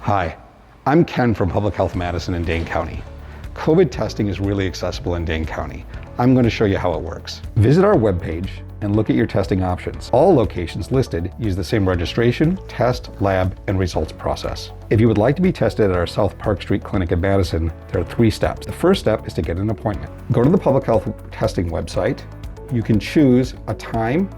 Hi, I'm Ken from Public Health Madison in Dane County. COVID testing is really accessible in Dane County. I'm going to show you how it works. Visit our webpage and look at your testing options. All locations listed use the same registration, test, lab, and results process. If you would like to be tested at our South Park Street Clinic in Madison, there are 3 steps. The first step is to get an appointment. Go to the public health testing website. You can choose a time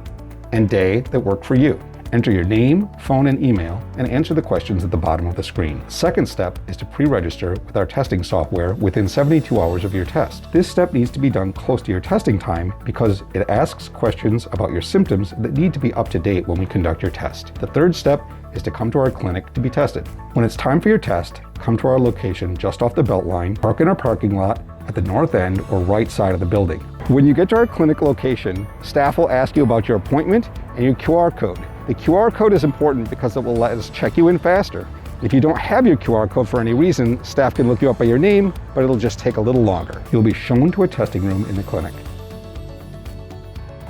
and day that work for you. Enter your name, phone, and email, and answer the questions at the bottom of the screen. Second step is to pre-register with our testing software within 72 hours of your test. This step needs to be done close to your testing time because it asks questions about your symptoms that need to be up to date when we conduct your test. The third step is to come to our clinic to be tested. When it's time for your test, come to our location just off the Beltline, park in our parking lot at the north end or right side of the building. When you get to our clinic location, staff will ask you about your appointment and your QR code. The QR code is important because it will let us check you in faster. If you don't have your QR code for any reason, staff can look you up by your name, but it'll just take a little longer. You'll be shown to a testing room in the clinic.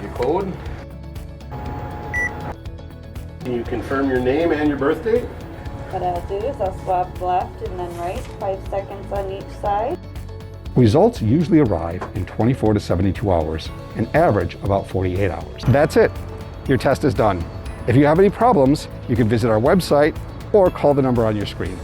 Your code. Can you confirm your name and your birth date? What I'll do is I'll swab left and then right, 5 seconds on each side. Results usually arrive in 24 to 72 hours, and average about 48 hours. That's it. Your test is done. If you have any problems, you can visit our website or call the number on your screen.